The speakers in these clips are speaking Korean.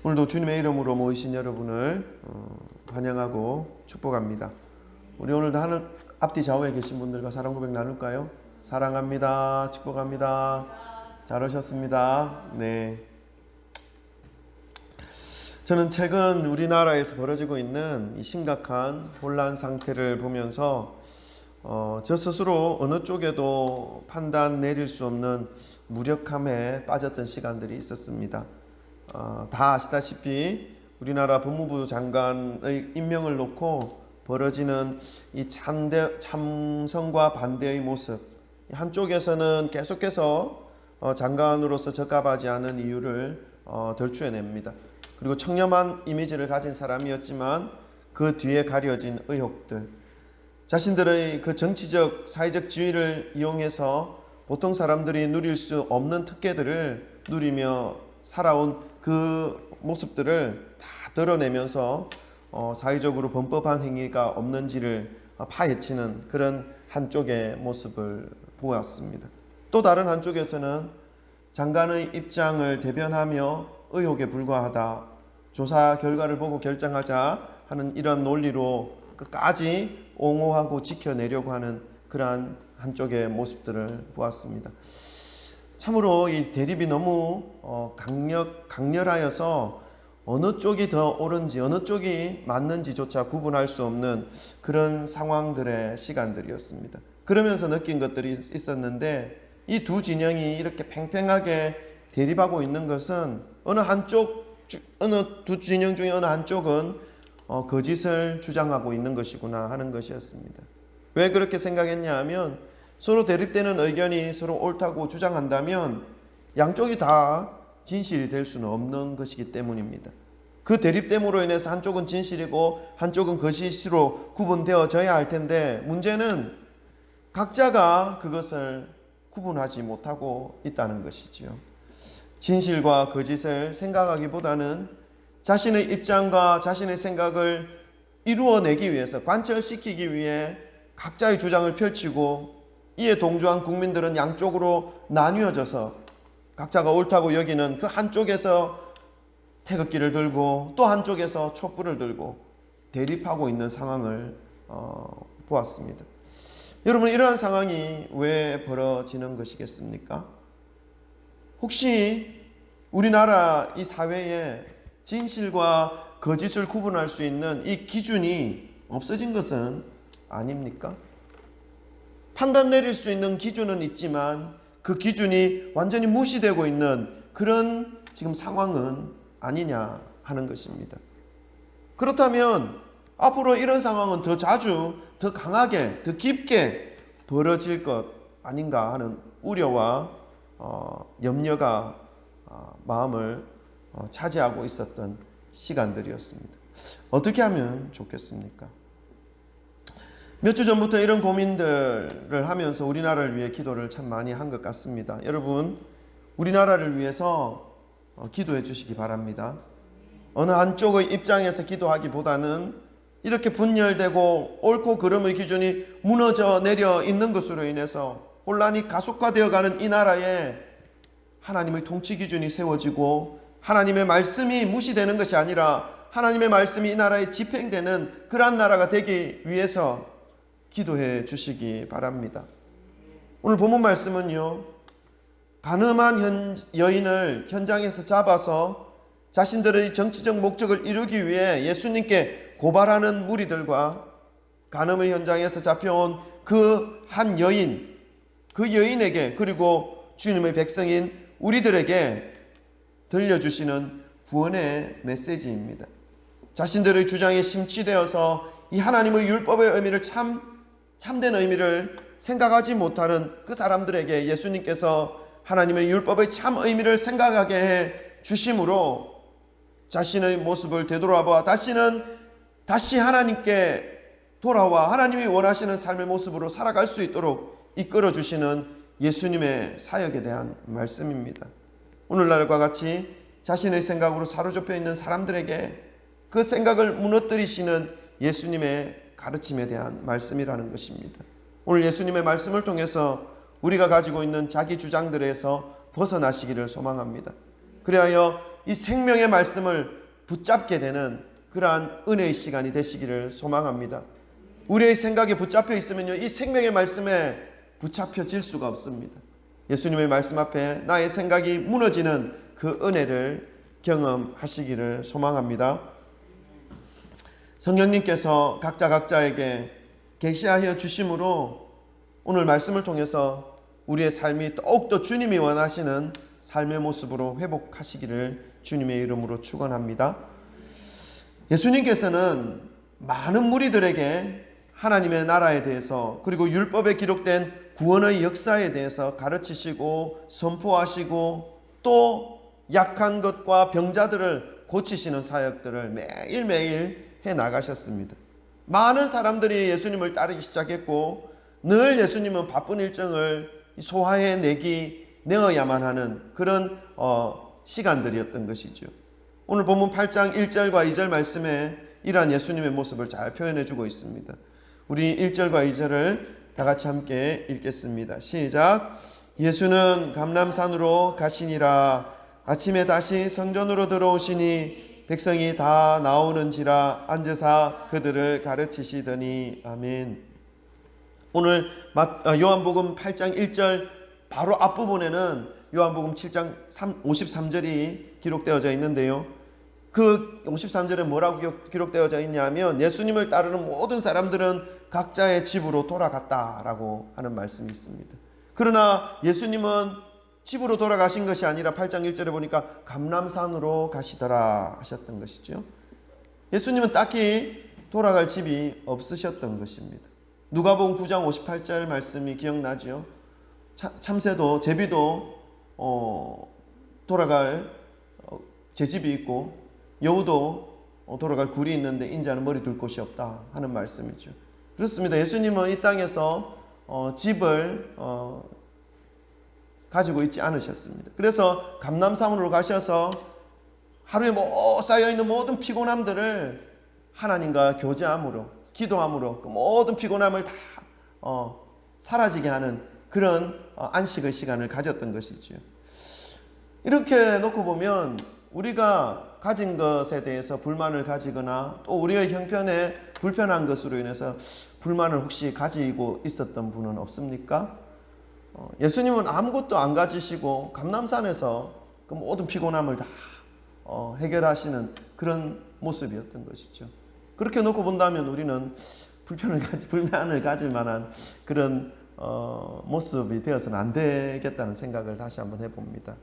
오늘도 주님의 이름으로 모이신 여러분을 환영하고 축복합니다. 우리 오늘도 하늘 앞뒤 좌우에 계신 분들과 사랑 고백 나눌까요? 사랑합니다. 축복합니다. 잘 오셨습니다. 네. 저는 최근 우리나라에서 벌어지고 있는 이 심각한 혼란 상태를 보면서 저 스스로 어느 쪽에도 판단 내릴 수 없는 무력함에 빠졌던 시간들이 있었습니다. 다 아시다시피 우리나라 법무부 장관의 임명을 놓고 벌어지는 이 참성과 반대의 모습, 한쪽에서는 계속해서 장관으로서 적합하지 않은 이유를 덜추어냅니다. 그리고 청렴한 이미지를 가진 사람이었지만 그 뒤에 가려진 의혹들, 자신들의 그 정치적 사회적 지위를 이용해서 보통 사람들이 누릴 수 없는 특혜들을 누리며 살아온 그 모습들을 다 드러내면서 사회적으로 범법한 행위가 없는지를 파헤치는 그런 한쪽의 모습을 보았습니다. 또 다른 한쪽에서는 장관의 입장을 대변하며 의혹에 불과하다, 조사 결과를 보고 결정하자 하는 이런 논리로 끝까지 옹호하고 지켜내려고 하는 그러한 한쪽의 모습들을 보았습니다. 참으로 이 대립이 너무 강렬하여서 어느 쪽이 더 옳은지 어느 쪽이 맞는지조차 구분할 수 없는 그런 상황들의 시간들이었습니다. 그러면서 느낀 것들이 있었는데, 이 두 진영이 이렇게 팽팽하게 대립하고 있는 것은 어느 두 진영 중에 어느 한쪽은 거짓을 주장하고 있는 것이구나 하는 것이었습니다. 왜 그렇게 생각했냐 하면, 서로 대립되는 의견이 서로 옳다고 주장한다면 양쪽이 다 진실이 될 수는 없는 것이기 때문입니다. 그 대립됨으로 인해서 한쪽은 진실이고 한쪽은 거짓으로 구분되어져야 할 텐데, 문제는 각자가 그것을 구분하지 못하고 있다는 것이지요. 진실과 거짓을 생각하기보다는 자신의 입장과 자신의 생각을 이루어내기 위해서, 관철시키기 위해 각자의 주장을 펼치고, 이에 동조한 국민들은 양쪽으로 나뉘어져서 각자가 옳다고 여기는 그 한쪽에서 태극기를 들고 또 한쪽에서 촛불을 들고 대립하고 있는 상황을 보았습니다. 여러분, 이러한 상황이 왜 벌어지는 것이겠습니까? 혹시 우리나라 이 사회에 진실과 거짓을 구분할 수 있는 이 기준이 없어진 것은 아닙니까? 판단 내릴 수 있는 기준은 있지만 그 기준이 완전히 무시되고 있는 그런 지금 상황은 아니냐 하는 것입니다. 그렇다면 앞으로 이런 상황은 더 자주, 더 강하게, 더 깊게 벌어질 것 아닌가 하는 우려와 염려가 마음을 차지하고 있었던 시간들이었습니다. 어떻게 하면 좋겠습니까? 몇 주 전부터 이런 고민들을 하면서 우리나라를 위해 기도를 참 많이 한 것 같습니다. 여러분, 우리나라를 위해서 기도해 주시기 바랍니다. 어느 한쪽의 입장에서 기도하기보다는 이렇게 분열되고 옳고 그름의 기준이 무너져 내려 있는 것으로 인해서 혼란이 가속화되어가는 이 나라에 하나님의 통치 기준이 세워지고 하나님의 말씀이 무시되는 것이 아니라 하나님의 말씀이 이 나라에 집행되는 그러한 나라가 되기 위해서 기도해 주시기 바랍니다. 오늘 본문 말씀은요, 가늠한 여인을 현장에서 잡아서 자신들의 정치적 목적을 이루기 위해 예수님께 고발하는 무리들과 간음의 현장에서 잡혀온 그 한 여인, 그 여인에게, 그리고 주님의 백성인 우리들에게 들려주시는 구원의 메시지입니다. 자신들의 주장에 심취되어서 이 하나님의 율법의 의미를 참된 의미를 생각하지 못하는 그 사람들에게 예수님께서 하나님의 율법의 참 의미를 생각하게 해 주심으로 자신의 모습을 되돌아보아 다시 하나님께 돌아와 하나님이 원하시는 삶의 모습으로 살아갈 수 있도록 이끌어 주시는 예수님의 사역에 대한 말씀입니다. 오늘날과 같이 자신의 생각으로 사로잡혀 있는 사람들에게 그 생각을 무너뜨리시는 예수님의 가르침에 대한 말씀이라는 것입니다. 오늘 예수님의 말씀을 통해서 우리가 가지고 있는 자기 주장들에서 벗어나시기를 소망합니다. 그리하여 이 생명의 말씀을 붙잡게 되는 그러한 은혜의 시간이 되시기를 소망합니다. 우리의 생각에 붙잡혀 있으면요, 이 생명의 말씀에 붙잡혀질 수가 없습니다. 예수님의 말씀 앞에 나의 생각이 무너지는 그 은혜를 경험하시기를 소망합니다. 성령님께서 각자에게 계시하여 주심으로 오늘 말씀을 통해서 우리의 삶이 더욱더 주님이 원하시는 삶의 모습으로 회복하시기를 주님의 이름으로 축원합니다. 예수님께서는 많은 무리들에게 하나님의 나라에 대해서 그리고 율법에 기록된 구원의 역사에 대해서 가르치시고 선포하시고 또 약한 것과 병자들을 고치시는 사역들을 매일매일 해 나가셨습니다. 많은 사람들이 예수님을 따르기 시작했고 늘 예수님은 바쁜 일정을 소화해 내어야만 하는 그런 시간들이었던 것이죠. 오늘 본문 8장 1절과 2절 말씀에 이러한 예수님의 모습을 잘 표현해 주고 있습니다. 우리 1절과 2절을 다 같이 함께 읽겠습니다. 시작. 예수는 감람산으로 가시니라. 아침에 다시 성전으로 들어오시니 백성이 다 나오는지라 앉으사 그들을 가르치시더니. 아멘. 오늘 요한복음 8장 1절 바로 앞부분에는 요한복음 7장 53절이 기록되어져 있는데요. 그 53절에 뭐라고 기록되어져 있냐면 예수님을 따르는 모든 사람들은 각자의 집으로 돌아갔다라고 하는 말씀이 있습니다. 그러나 예수님은 집으로 돌아가신 것이 아니라 8장 1절에 보니까 감람산으로 가시더라 하셨던 것이죠. 예수님은 딱히 돌아갈 집이 없으셨던 것입니다. 누가복음 9장 58절 말씀이 기억나죠. 참새도 제비도 돌아갈 제 집이 있고 여우도 돌아갈 굴이 있는데 인자는 머리 둘 곳이 없다 하는 말씀이죠. 그렇습니다. 예수님은 이 땅에서 집을 가지고 있지 않으셨습니다. 그래서 감람산으로 가셔서 하루에 쌓여있는 모든 피곤함들을 하나님과 교제함으로 기도함으로 그 모든 피곤함을 다 사라지게 하는 그런 안식의 시간을 가졌던 것이죠. 이렇게 놓고 보면 우리가 가진 것에 대해서 불만을 가지거나 또 우리의 형편에 불편한 것으로 인해서 불만을 혹시 가지고 있었던 분은 없습니까? 예수님은 아무것도 안 가지시고 감람산에서 그 모든 피곤함을 다 해결하시는 그런 모습이었던 것이죠. 그렇게 놓고 본다면 우리는 불만을 가질 만한 그런 모습이 되어서는 안 되겠다는 생각을 다시 한번 해봅니다.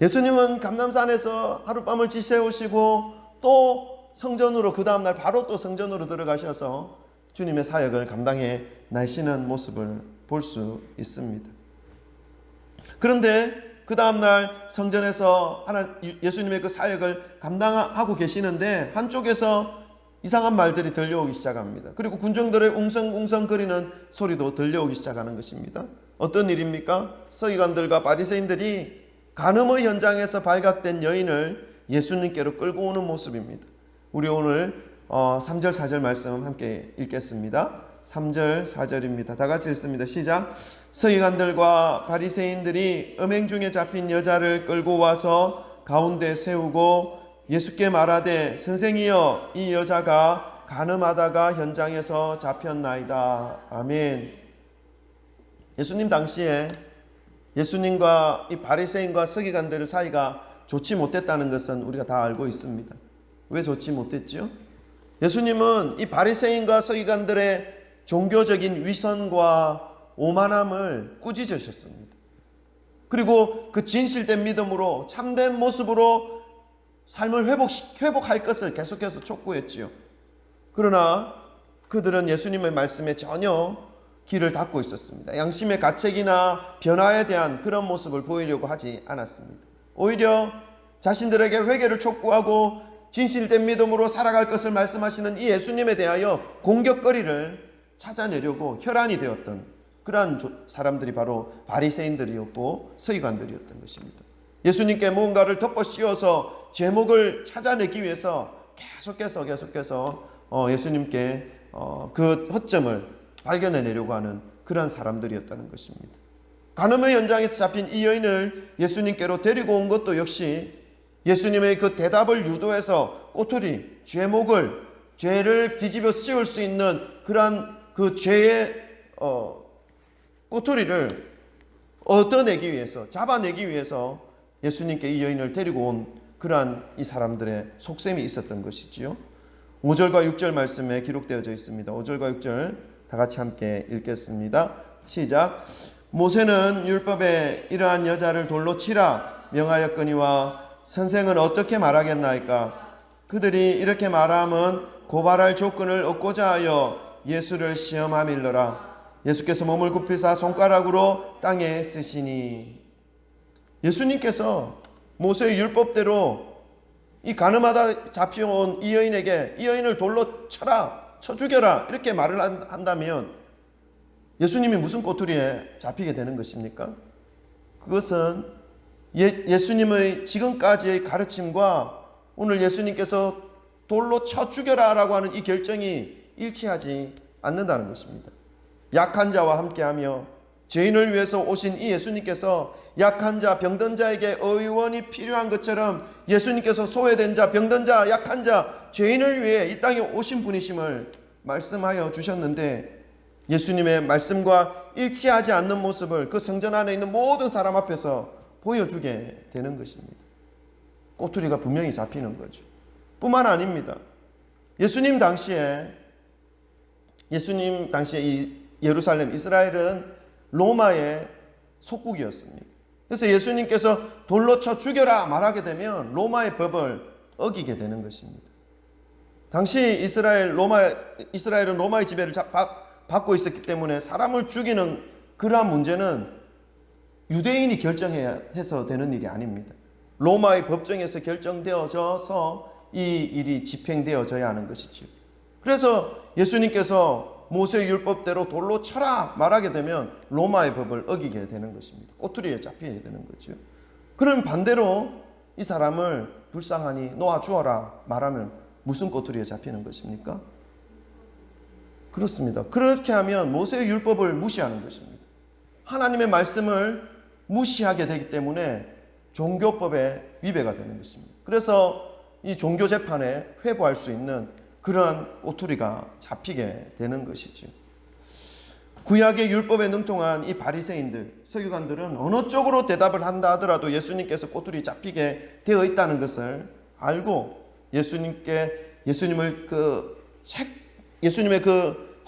예수님은 감람산에서 하룻밤을 지새우시고 또 성전으로 그 다음날 바로 또 성전으로 들어가셔서 주님의 사역을 감당해 나시는 모습을 볼 수 있습니다. 그런데 그 다음날 성전에서 예수님의 그 사역을 감당하고 계시는데 한쪽에서 이상한 말들이 들려오기 시작합니다. 그리고 군중들의 웅성웅성거리는 소리도 들려오기 시작하는 것입니다. 어떤 일입니까? 서기관들과 바리새인들이 간음의 현장에서 발각된 여인을 예수님께로 끌고 오는 모습입니다. 우리 오늘 3절 4절 말씀 함께 읽겠습니다. 3절 4절입니다. 다 같이 읽습니다. 시작. 서기관들과 바리새인들이 음행 중에 잡힌 여자를 끌고 와서 가운데 세우고 예수께 말하되 선생이여 이 여자가 간음하다가 현장에서 잡혔나이다. 아멘. 예수님 당시에 예수님과 이 바리새인과 서기관들 사이가 좋지 못했다는 것은 우리가 다 알고 있습니다. 왜 좋지 못했죠? 예수님은 이 바리새인과 서기관들의 종교적인 위선과 오만함을 꾸짖으셨습니다. 그리고 그 진실된 믿음으로 참된 모습으로 삶을 회복할 것을 계속해서 촉구했지요. 그러나 그들은 예수님의 말씀에 전혀 귀를 닫고 있었습니다. 양심의 가책이나 변화에 대한 그런 모습을 보이려고 하지 않았습니다. 오히려 자신들에게 회개를 촉구하고 진실된 믿음으로 살아갈 것을 말씀하시는 이 예수님에 대하여 공격거리를 찾아내려고 혈안이 되었던 그러한 사람들이 바로 바리새인들이었고 서기관들이었던 것입니다. 예수님께 무언가를 덮어 씌워서 제목을 찾아내기 위해서 계속해서 예수님께 그 허점을 발견해내려고 하는 그런 사람들이었다는 것입니다. 간음의 현장에서 잡힌 이 여인을 예수님께로 데리고 온 것도 역시 예수님의 그 대답을 유도해서 꼬투리, 죄를 뒤집어 씌울 수 있는 그러한 그 죄의 꼬투리를 얻어내기 위해서, 잡아내기 위해서 예수님께 이 여인을 데리고 온 그러한 이 사람들의 속셈이 있었던 것이지요. 5절과 6절 말씀에 기록되어져 있습니다. 5절과 6절 다 같이 함께 읽겠습니다. 시작. 모세는 율법에 이러한 여자를 돌로 치라 명하였거니와 선생은 어떻게 말하겠나이까? 그들이 이렇게 말함은 고발할 조건을 얻고자 하여 예수를 시험함일러라. 예수께서 몸을 굽히사 손가락으로 땅에 쓰시니. 예수님께서 모세의 율법대로 이 가늠하다 잡혀온 이 여인에게 이 여인을 돌로 쳐라, 쳐 죽여라 이렇게 말을 한다면 예수님이 무슨 꼬투리에 잡히게 되는 것입니까? 그것은 예수님의 지금까지의 가르침과 오늘 예수님께서 돌로 쳐 죽여라 라고 하는 이 결정이 일치하지 않는다는 것입니다. 약한 자와 함께하며 죄인을 위해서 오신 이 예수님께서 약한 자, 병든 자에게 의원이 필요한 것처럼 예수님께서 소외된 자, 병든 자, 약한 자, 죄인을 위해 이 땅에 오신 분이심을 말씀하여 주셨는데 예수님의 말씀과 일치하지 않는 모습을 그 성전 안에 있는 모든 사람 앞에서 보여주게 되는 것입니다. 꼬투리가 분명히 잡히는 거죠. 뿐만 아닙니다. 예수님 당시에 이 예루살렘, 이스라엘은 로마의 속국이었습니다. 그래서 예수님께서 돌로 쳐 죽여라 말하게 되면 로마의 법을 어기게 되는 것입니다. 당시 이스라엘은 로마의 지배를 받고 있었기 때문에 사람을 죽이는 그러한 문제는 유대인이 결정해서 되는 일이 아닙니다. 로마의 법정에서 결정되어져서 이 일이 집행되어져야 하는 것이죠. 그래서 예수님께서 모세의 율법대로 돌로 쳐라 말하게 되면 로마의 법을 어기게 되는 것입니다. 꼬투리에 잡히게 되는 거죠. 그럼 반대로 이 사람을 불쌍하니 놓아주어라 말하면 무슨 꼬투리에 잡히는 것입니까? 그렇습니다. 그렇게 하면 모세의 율법을 무시하는 것입니다. 하나님의 말씀을 무시하게 되기 때문에 종교법에 위배가 되는 것입니다. 그래서 이 종교재판에 회부할 수 있는 그러한 꼬투리가 잡히게 되는 것이죠. 구약의 율법에 능통한 이 바리새인들, 서기관들은 어느 쪽으로 대답을 한다 하더라도 예수님께서 꼬투리 잡히게 되어 있다는 것을 알고 예수님의 그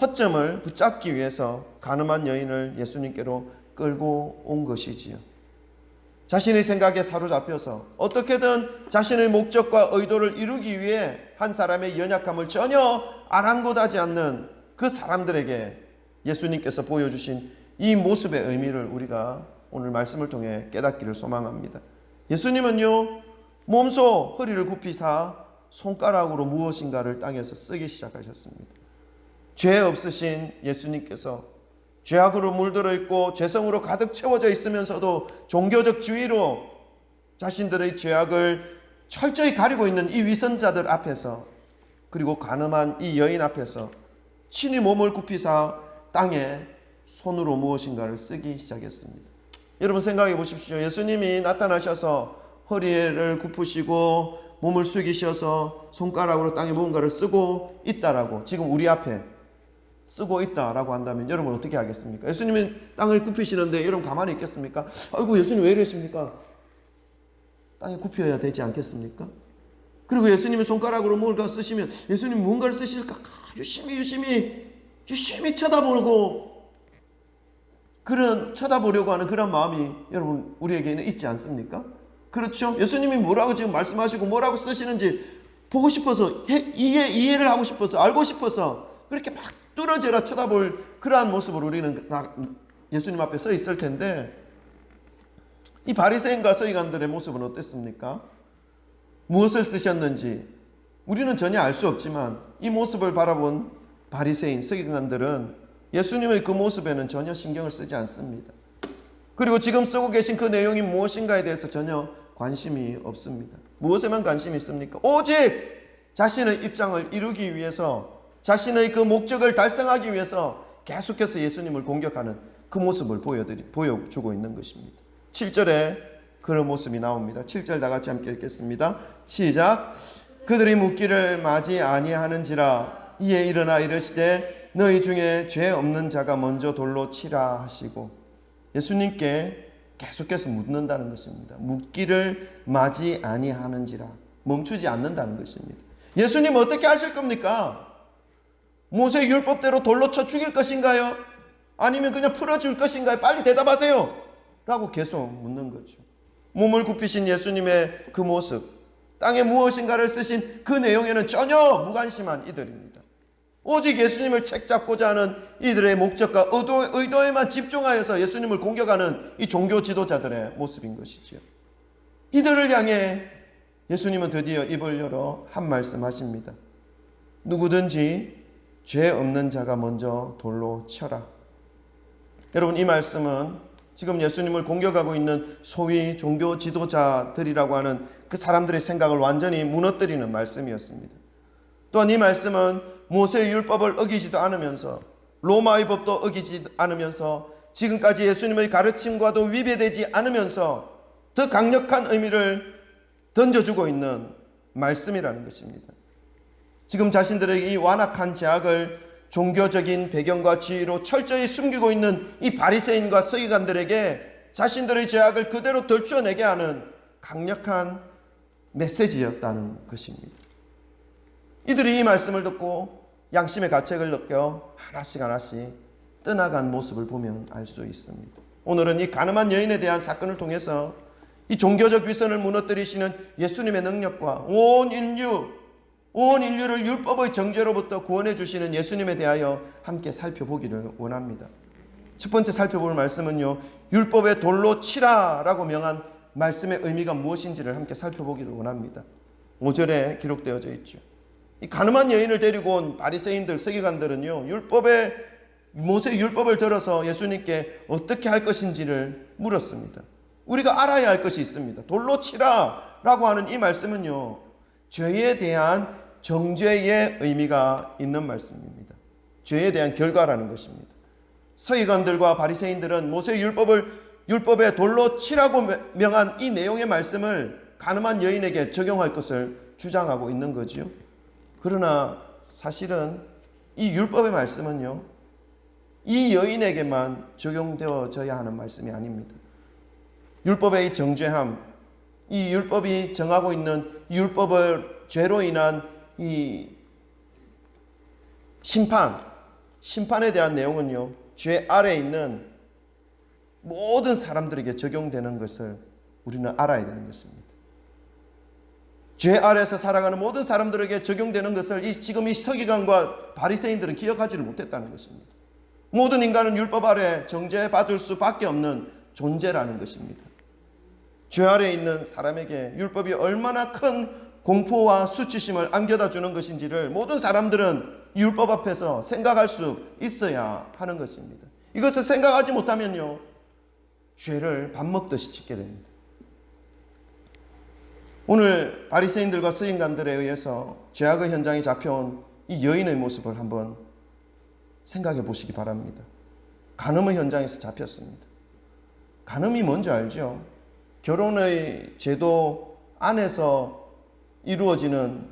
허점을 붙잡기 위해서 가늠한 여인을 예수님께로 끌고 온 것이지요. 자신의 생각에 사로잡혀서 어떻게든 자신의 목적과 의도를 이루기 위해 한 사람의 연약함을 전혀 아랑곳하지 않는 그 사람들에게 예수님께서 보여주신 이 모습의 의미를 우리가 오늘 말씀을 통해 깨닫기를 소망합니다. 예수님은요, 몸소 허리를 굽히사 손가락으로 무엇인가를 땅에서 쓰기 시작하셨습니다. 죄 없으신 예수님께서 죄악으로 물들어 있고 죄성으로 가득 채워져 있으면서도 종교적 지위로 자신들의 죄악을 철저히 가리고 있는 이 위선자들 앞에서, 그리고 가늠한 이 여인 앞에서 친히 몸을 굽히사 땅에 손으로 무엇인가를 쓰기 시작했습니다. 여러분 생각해 보십시오. 예수님이 나타나셔서 허리를 굽히시고 몸을 숙이셔서 손가락으로 땅에 무언가를 쓰고 있다라고, 지금 우리 앞에 쓰고 있다라고 한다면 여러분 어떻게 하겠습니까? 예수님이 땅을 굽히시는데 여러분 가만히 있겠습니까? 아이고 예수님 왜 이러십니까? 땅에 굽혀야 되지 않겠습니까? 그리고 예수님이 손가락으로 뭔가 쓰시면 예수님 뭔가를 쓰실까 유심히 쳐다보려고 하는 그런 마음이 여러분 우리에게는 있지 않습니까? 그렇죠? 예수님이 뭐라고 지금 말씀하시고 뭐라고 쓰시는지 보고 싶어서, 이해를 하고 싶어서, 알고 싶어서 그렇게 막 뚫어져라 쳐다볼 그러한 모습으로 우리는 예수님 앞에 서 있을 텐데, 이 바리새인과 서기관들의 모습은 어땠습니까? 무엇을 쓰셨는지 우리는 전혀 알 수 없지만 이 모습을 바라본 바리새인, 서기관들은 예수님의 그 모습에는 전혀 신경을 쓰지 않습니다. 그리고 지금 쓰고 계신 그 내용이 무엇인가에 대해서 전혀 관심이 없습니다. 무엇에만 관심이 있습니까? 오직 자신의 입장을 이루기 위해서, 자신의 그 목적을 달성하기 위해서 계속해서 예수님을 공격하는 그 모습을 보여주고 있는 것입니다. 7절에 그런 모습이 나옵니다. 7절 다 같이 함께 읽겠습니다. 시작. 그들이 묻기를 마지 아니하는지라 이에 일어나 이르시되 너희 중에 죄 없는 자가 먼저 돌로 치라 하시고, 예수님께 계속해서 묻는다는 것입니다. 묻기를 마지 아니하는지라, 멈추지 않는다는 것입니다. 예수님 어떻게 하실 겁니까? 모세 율법대로 돌로 쳐 죽일 것인가요? 아니면 그냥 풀어줄 것인가요? 빨리 대답하세요 라고 계속 묻는 거죠. 몸을 굽히신 예수님의 그 모습, 땅에 무엇인가를 쓰신 그 내용에는 전혀 무관심한 이들입니다. 오직 예수님을 책잡고자 하는 이들의 목적과 의도에만 집중하여서 예수님을 공격하는 이 종교 지도자들의 모습인 것이지요. 이들을 향해 예수님은 드디어 입을 열어 한 말씀 하십니다. 누구든지 죄 없는 자가 먼저 돌로 쳐라. 여러분, 이 말씀은 지금 예수님을 공격하고 있는 소위 종교 지도자들이라고 하는 그 사람들의 생각을 완전히 무너뜨리는 말씀이었습니다. 또한 이 말씀은 모세의 율법을 어기지도 않으면서, 로마의 법도 어기지 않으면서, 지금까지 예수님의 가르침과도 위배되지 않으면서 더 강력한 의미를 던져주고 있는 말씀이라는 것입니다. 지금 자신들의 이 완악한 죄악을 종교적인 배경과 지위로 철저히 숨기고 있는 이 바리새인과 서기관들에게 자신들의 죄악을 그대로 덜추어내게 하는 강력한 메시지였다는 것입니다. 이들이 이 말씀을 듣고 양심의 가책을 느껴 하나씩 떠나간 모습을 보면 알 수 있습니다. 오늘은 이 가늠한 여인에 대한 사건을 통해서 이 종교적 위선을 무너뜨리시는 예수님의 능력과 온 인류를 율법의 정죄로부터 구원해 주시는 예수님에 대하여 함께 살펴보기를 원합니다. 첫 번째 살펴볼 말씀은요, 율법에 돌로 치라라고 명한 말씀의 의미가 무엇인지를 함께 살펴보기를 원합니다. 5절에 기록되어져 있죠. 이 가늠한 여인을 데리고 온 바리새인들, 서기관들은요, 모세 율법을 들어서 예수님께 어떻게 할 것인지를 물었습니다. 우리가 알아야 할 것이 있습니다. 돌로 치라라고 하는 이 말씀은요, 죄에 대한 정죄의 의미가 있는 말씀입니다. 죄에 대한 결과라는 것입니다. 서기관들과 바리새인들은 모세 율법에 돌로 치라고 명한 이 내용의 말씀을 가늠한 여인에게 적용할 것을 주장하고 있는 거지요. 그러나 사실은 이 율법의 말씀은요, 이 여인에게만 적용되어져야 하는 말씀이 아닙니다. 율법의 이 정죄함, 이 율법이 정하고 있는 율법을 죄로 인한 이 심판에 대한 내용은요, 죄 아래에 있는 모든 사람들에게 적용되는 것을 우리는 알아야 되는 것입니다. 죄 아래에서 살아가는 모든 사람들에게 적용되는 것을 지금 이 서기관과 바리새인들은 기억하지를 못했다는 것입니다. 모든 인간은 율법 아래 정죄받을 수밖에 없는 존재라는 것입니다. 죄 아래에 있는 사람에게 율법이 얼마나 큰 공포와 수치심을 안겨다 주는 것인지를 모든 사람들은 율법 앞에서 생각할 수 있어야 하는 것입니다. 이것을 생각하지 못하면요, 죄를 밥 먹듯이 짓게 됩니다. 오늘 바리새인들과 서기관들에 의해서 죄악의 현장에 잡혀온 이 여인의 모습을 한번 생각해 보시기 바랍니다. 간음의 현장에서 잡혔습니다. 간음이 뭔지 알죠? 결혼의 제도 안에서 이루어지는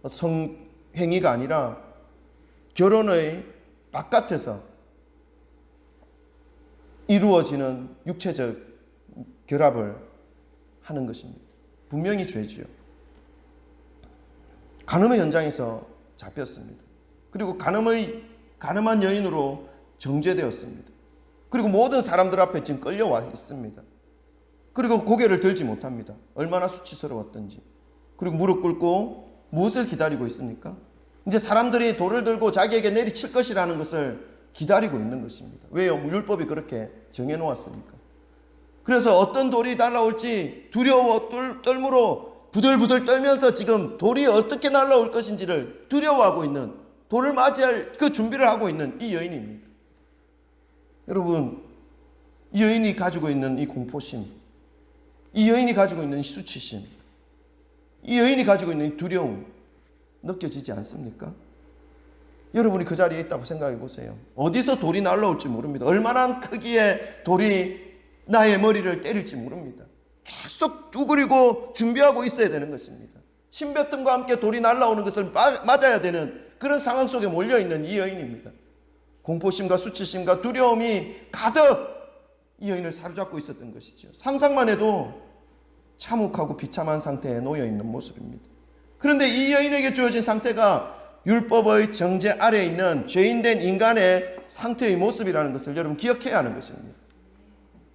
성행위가 아니라 결혼의 바깥에서 이루어지는 육체적 결합을 하는 것입니다. 분명히 죄지요. 간음의 현장에서 잡혔습니다. 그리고 간음한 여인으로 정죄되었습니다. 그리고 모든 사람들 앞에 지금 끌려와 있습니다. 그리고 고개를 들지 못합니다. 얼마나 수치스러웠던지. 그리고 무릎 꿇고 무엇을 기다리고 있습니까? 이제 사람들이 돌을 들고 자기에게 내리칠 것이라는 것을 기다리고 있는 것입니다. 왜요? 율법이 그렇게 정해놓았으니까. 그래서 어떤 돌이 날아올지 두려워 떨므로 부들부들 떨면서 지금 돌이 어떻게 날아올 것인지를 두려워하고 있는, 돌을 맞이할 그 준비를 하고 있는 이 여인입니다. 여러분, 이 여인이 가지고 있는 이 공포심, 이 여인이 가지고 있는 이 수치심, 이 여인이 가지고 있는 이 두려움 느껴지지 않습니까? 여러분이 그 자리에 있다고 생각해 보세요. 어디서 돌이 날아올지 모릅니다. 얼마나 크기의 돌이 나의 머리를 때릴지 모릅니다. 계속 계속 우그리고 준비하고 있어야 되는 것입니다. 침뱉음과 함께 돌이 날아오는 것을 맞아야 되는 그런 상황 속에 몰려있는 이 여인입니다. 공포심과 수치심과 두려움이 가득 이 여인을 사로잡고 있었던 것이죠. 상상만 해도 참혹하고 비참한 상태에 놓여있는 모습입니다. 그런데 이 여인에게 주어진 상태가 율법의 정죄 아래에 있는 죄인된 인간의 상태의 모습이라는 것을 여러분 기억해야 하는 것입니다.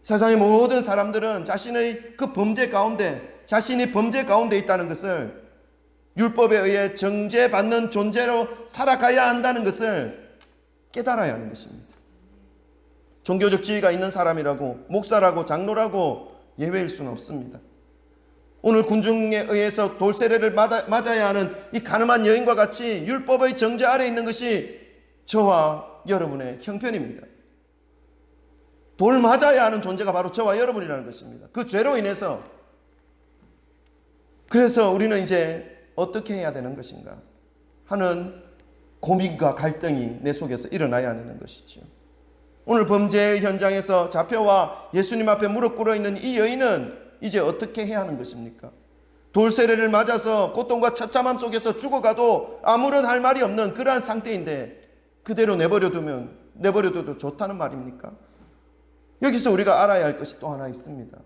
세상의 모든 사람들은 자신의 그 범죄 가운데, 자신이 범죄 가운데 있다는 것을, 율법에 의해 정죄받는 존재로 살아가야 한다는 것을 깨달아야 하는 것입니다. 종교적 지위가 있는 사람이라고, 목사라고, 장로라고 예외일 수는 없습니다. 오늘 군중에 의해서 돌세례를 맞아야 하는 이 가늠한 여인과 같이 율법의 정죄 아래에 있는 것이 저와 여러분의 형편입니다. 돌 맞아야 하는 존재가 바로 저와 여러분이라는 것입니다. 그 죄로 인해서. 그래서 우리는 이제 어떻게 해야 되는 것인가 하는 고민과 갈등이 내 속에서 일어나야 하는 것이죠. 오늘 범죄의 현장에서 잡혀와 예수님 앞에 무릎 꿇어 있는 이 여인은 이제 어떻게 해야 하는 것입니까? 돌세례를 맞아서 고통과 처참함 속에서 죽어가도 아무런 할 말이 없는 그러한 상태인데 그대로 내버려둬도 좋다는 말입니까? 여기서 우리가 알아야 할 것이 또 하나 있습니다.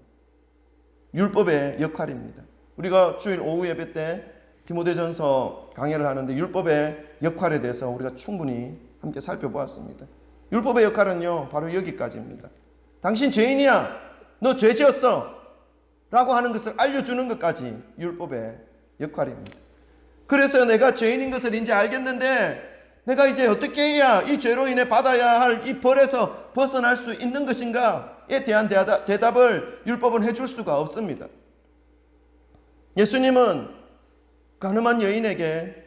율법의 역할입니다. 우리가 주일 오후 예배 때 디모데전서 강해를 하는데 율법의 역할에 대해서 우리가 충분히 함께 살펴보았습니다. 율법의 역할은요, 바로 여기까지입니다. 당신 죄인이야, 너 죄 지었어 라고 하는 것을 알려주는 것까지 율법의 역할입니다. 그래서 내가 죄인인 것을 이제 알겠는데 내가 이제 어떻게 해야 이 죄로 인해 받아야 할 이 벌에서 벗어날 수 있는 것인가에 대한 대답을 율법은 해줄 수가 없습니다. 예수님은 가늠한 여인에게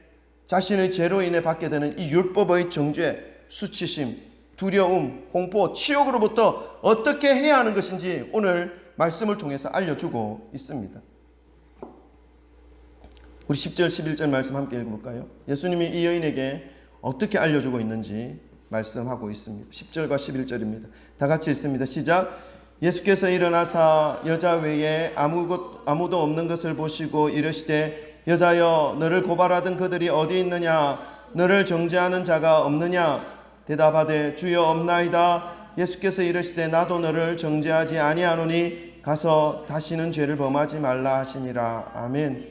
자신의 죄로 인해 받게 되는 이 율법의 정죄, 수치심, 두려움, 공포, 치욕으로부터 어떻게 해야 하는 것인지 오늘 말씀을 통해서 알려주고 있습니다. 우리 10절, 11절 말씀 함께 읽어볼까요? 예수님이 이 여인에게 어떻게 알려주고 있는지 말씀하고 있습니다. 10절과 11절입니다. 다 같이 읽습니다. 시작. 예수께서 일어나사 여자 외에 아무도 없는 것을 보시고 이르시되 여자여 너를 고발하던 그들이 어디 있느냐? 너를 정죄하는 자가 없느냐? 대답하되 주여 없나이다. 예수께서 이르시되 나도 너를 정죄하지 아니하노니 가서 다시는 죄를 범하지 말라 하시니라. 아멘.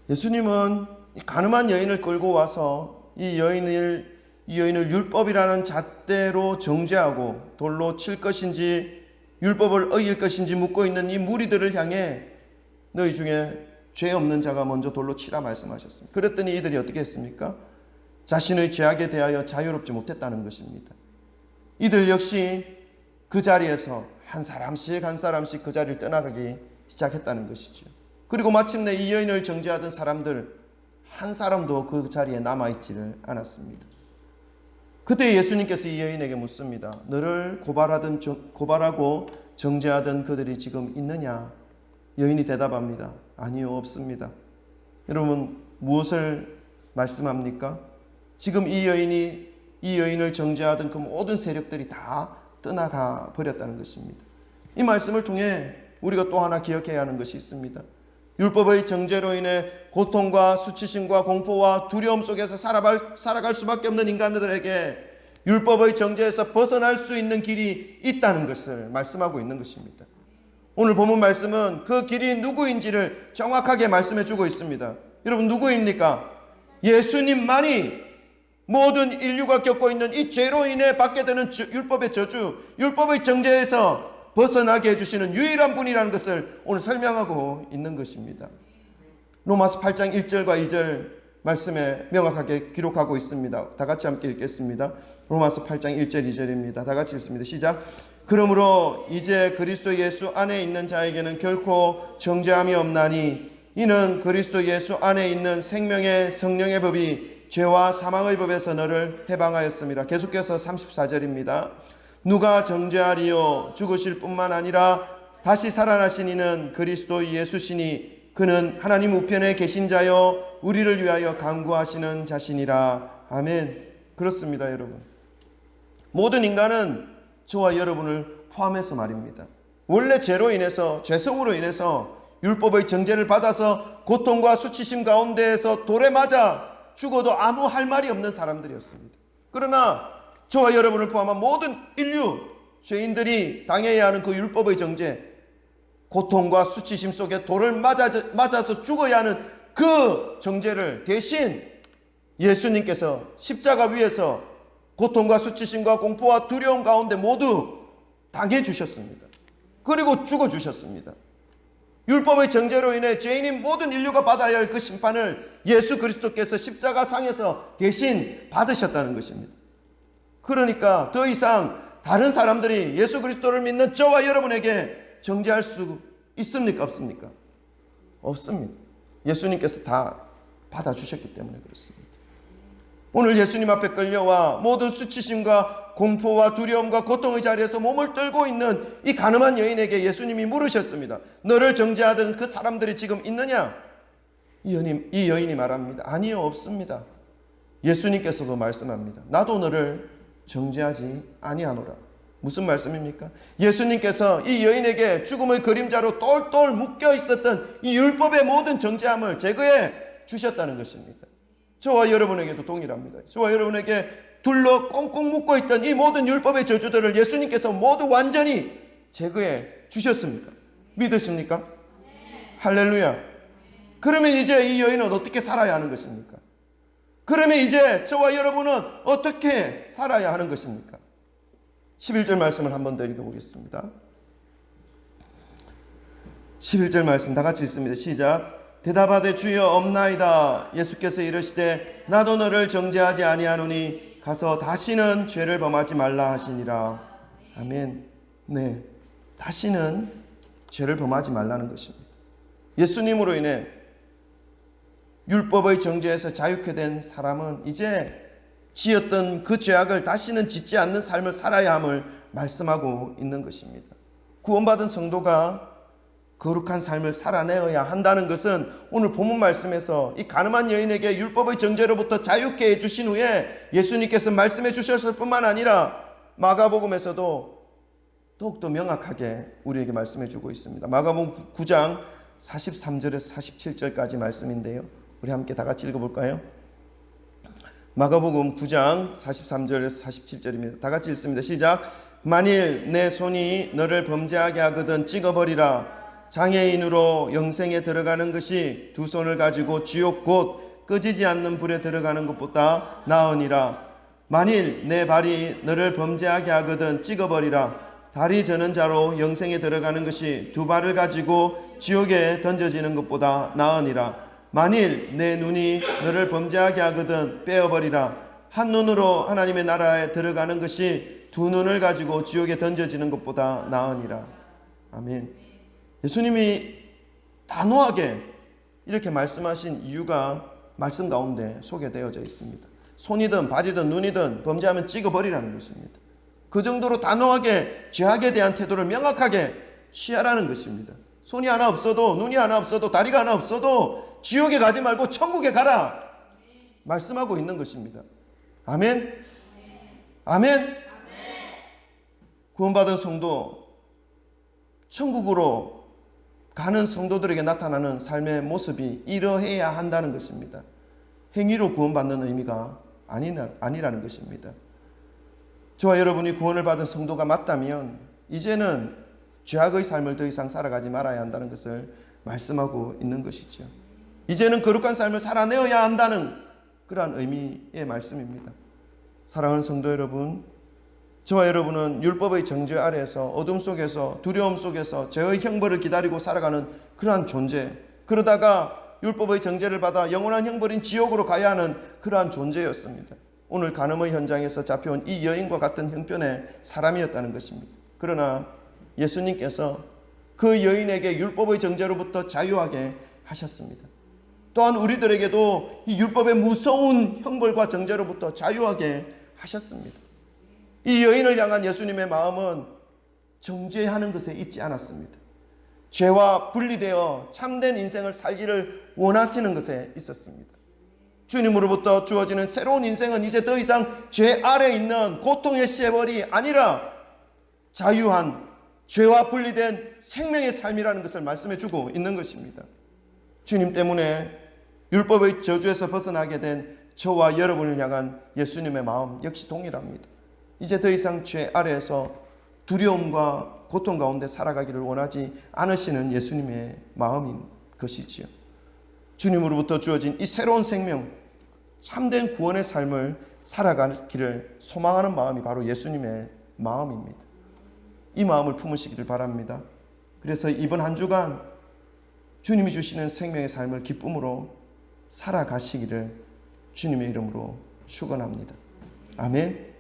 예수님은 가늠한 여인을 끌고 와서 이 여인을 율법이라는 잣대로 정죄하고 돌로 칠 것인지 율법을 어길 것인지 묻고 있는 이 무리들을 향해 너희 중에 죄 없는 자가 먼저 돌로 치라 말씀하셨습니다. 그랬더니 이들이 어떻게 했습니까? 자신의 죄악에 대하여 자유롭지 못했다는 것입니다. 이들 역시 그 자리에서 한 사람씩 그 자리를 떠나가기 시작했다는 것이죠. 그리고 마침내 이 여인을 정죄하던 사람들 한 사람도 그 자리에 남아있지를 않았습니다. 그때 예수님께서 이 여인에게 묻습니다. 너를 고발하고 정죄하던 그들이 지금 있느냐? 여인이 대답합니다. 아니요, 없습니다. 여러분 무엇을 말씀합니까? 지금 이 여인을 정죄하던 그 모든 세력들이 다 떠나가 버렸다는 것입니다. 이 말씀을 통해 우리가 또 하나 기억해야 하는 것이 있습니다. 율법의 정죄로 인해 고통과 수치심과 공포와 두려움 속에서 살아갈 수밖에 없는 인간들에게 율법의 정죄에서 벗어날 수 있는 길이 있다는 것을 말씀하고 있는 것입니다. 오늘 본문 말씀은 그 길이 누구인지를 정확하게 말씀해 주고 있습니다. 여러분 누구입니까? 예수님만이 모든 인류가 겪고 있는 이 죄로 인해 받게 되는 율법의 저주, 율법의 정죄에서 벗어나게 해주시는 유일한 분이라는 것을 오늘 설명하고 있는 것입니다. 로마서 8장 1절과 2절 말씀에 명확하게 기록하고 있습니다. 다 같이 함께 읽겠습니다. 로마서 8장 1절 2절입니다. 다 같이 읽습니다. 시작. 그러므로 이제 그리스도 예수 안에 있는 자에게는 결코 정죄함이 없나니 이는 그리스도 예수 안에 있는 생명의 성령의 법이 죄와 사망의 법에서 너를 해방하였습니다. 계속해서 34절입니다. 누가 정죄하리요? 죽으실 뿐만 아니라 다시 살아나신 이는 그리스도 예수시니 그는 하나님 우편에 계신 자요 우리를 위하여 간구하시는 자신이라. 아멘. 그렇습니다, 여러분. 모든 인간은 저와 여러분을 포함해서 말입니다. 원래 죄로 인해서, 죄성으로 인해서 율법의 정죄를 받아서 고통과 수치심 가운데에서 돌에 맞아 죽어도 아무 할 말이 없는 사람들이었습니다. 그러나 저와 여러분을 포함한 모든 인류 죄인들이 당해야 하는 그 율법의 정죄, 고통과 수치심 속에 돌을 맞아서 죽어야 하는 그 정죄를 대신 예수님께서 십자가 위에서 고통과 수치심과 공포와 두려움 가운데 모두 당해 주셨습니다. 그리고 죽어 주셨습니다. 율법의 정죄로 인해 죄인인 모든 인류가 받아야 할 그 심판을 예수 그리스도께서 십자가 상에서 대신 받으셨다는 것입니다. 그러니까 더 이상 다른 사람들이 예수 그리스도를 믿는 저와 여러분에게 정죄할 수 있습니까? 없습니까? 없습니다. 예수님께서 다 받아주셨기 때문에 그렇습니다. 오늘 예수님 앞에 끌려와 모든 수치심과 공포와 두려움과 고통의 자리에서 몸을 떨고 있는 이 가늠한 여인에게 예수님이 물으셨습니다. 너를 정죄하던 그 사람들이 지금 있느냐? 이 여인이 말합니다. 아니요, 없습니다. 예수님께서도 말씀합니다. 나도 너를 정죄하지 아니하노라. 무슨 말씀입니까? 예수님께서 이 여인에게 죽음의 그림자로 똘똘 묶여 있었던 이 율법의 모든 정죄함을 제거해 주셨다는 것입니다. 저와 여러분에게도 동일합니다. 저와 여러분에게 둘러 꽁꽁 묶고 있던 이 모든 율법의 저주들을 예수님께서 모두 완전히 제거해 주셨습니다. 믿으십니까? 네. 할렐루야. 그러면 이제 이 여인은 어떻게 살아야 하는 것입니까? 그러면 이제 저와 여러분은 어떻게 살아야 하는 것입니까? 11절 말씀을 한 번 더 읽어보겠습니다. 11절 말씀 다 같이 읽습니다. 시작. 대답하되 주여 없나이다. 예수께서 이르시되 나도 너를 정죄하지 아니하노니 가서 다시는 죄를 범하지 말라 하시니라. 아멘. 네, 다시는 죄를 범하지 말라는 것입니다. 예수님으로 인해 율법의 정죄에서 자유케 된 사람은 이제 지었던 그 죄악을 다시는 짓지 않는 삶을 살아야 함을 말씀하고 있는 것입니다. 구원받은 성도가 거룩한 삶을 살아내어야 한다는 것은 오늘 본문 말씀에서 이 가늠한 여인에게 율법의 정죄로부터 자유케 해주신 후에 예수님께서 말씀해 주셨을 뿐만 아니라 마가복음에서도 더욱더 명확하게 우리에게 말씀해 주고 있습니다. 마가복음 9장 43절에서 47절까지 말씀인데요, 우리 함께 다 같이 읽어볼까요? 마가복음 9장 43절에서 47절입니다. 다 같이 읽습니다. 시작. 만일 내 손이 너를 범죄하게 하거든 찍어버리라. 장애인으로 영생에 들어가는 것이 두 손을 가지고 지옥 곧 꺼지지 않는 불에 들어가는 것보다 나으니라. 만일 내 발이 너를 범죄하게 하거든 찍어버리라. 다리 저는 자로 영생에 들어가는 것이 두 발을 가지고 지옥에 던져지는 것보다 나으니라. 만일 내 눈이 너를 범죄하게 하거든 빼어버리라. 한 눈으로 하나님의 나라에 들어가는 것이 두 눈을 가지고 지옥에 던져지는 것보다 나으니라. 아멘. 예수님이 단호하게 이렇게 말씀하신 이유가 말씀 가운데 소개되어져 있습니다. 손이든 발이든 눈이든 범죄하면 찍어버리라는 것입니다. 그 정도로 단호하게 죄악에 대한 태도를 명확하게 취하라는 것입니다. 손이 하나 없어도, 눈이 하나 없어도, 다리가 하나 없어도 지옥에 가지 말고 천국에 가라 말씀하고 있는 것입니다. 아멘. 아멘. 구원받은 성도, 천국으로 가는 성도들에게 나타나는 삶의 모습이 이러해야 한다는 것입니다. 행위로 구원받는 의미가 아니라는 것입니다. 저와 여러분이 구원을 받은 성도가 맞다면 이제는 죄악의 삶을 더 이상 살아가지 말아야 한다는 것을 말씀하고 있는 것이죠. 이제는 거룩한 삶을 살아내어야 한다는 그러한 의미의 말씀입니다. 사랑하는 성도 여러분, 저와 여러분은 율법의 정죄 아래에서 어둠 속에서 두려움 속에서 죄의 형벌을 기다리고 살아가는 그러한 존재, 그러다가 율법의 정죄를 받아 영원한 형벌인 지옥으로 가야 하는 그러한 존재였습니다. 오늘 간음의 현장에서 잡혀온 이 여인과 같은 형편의 사람이었다는 것입니다. 그러나 예수님께서 그 여인에게 율법의 정죄로부터 자유하게 하셨습니다. 또한 우리들에게도 이 율법의 무서운 형벌과 정죄로부터 자유하게 하셨습니다. 이 여인을 향한 예수님의 마음은 정죄하는 것에 있지 않았습니다. 죄와 분리되어 참된 인생을 살기를 원하시는 것에 있었습니다. 주님으로부터 주어지는 새로운 인생은 이제 더 이상 죄 아래 있는 고통의 시벌이 아니라 자유한 죄와 분리된 생명의 삶이라는 것을 말씀해 주고 있는 것입니다. 주님 때문에 율법의 저주에서 벗어나게 된 저와 여러분을 향한 예수님의 마음 역시 동일합니다. 이제 더 이상 죄 아래에서 두려움과 고통 가운데 살아가기를 원하지 않으시는 예수님의 마음인 것이지요. 주님으로부터 주어진 이 새로운 생명, 참된 구원의 삶을 살아가기를 소망하는 마음이 바로 예수님의 마음입니다. 이 마음을 품으시기를 바랍니다. 그래서 이번 한 주간 주님이 주시는 생명의 삶을 기쁨으로 살아가시기를 주님의 이름으로 축원합니다. 아멘.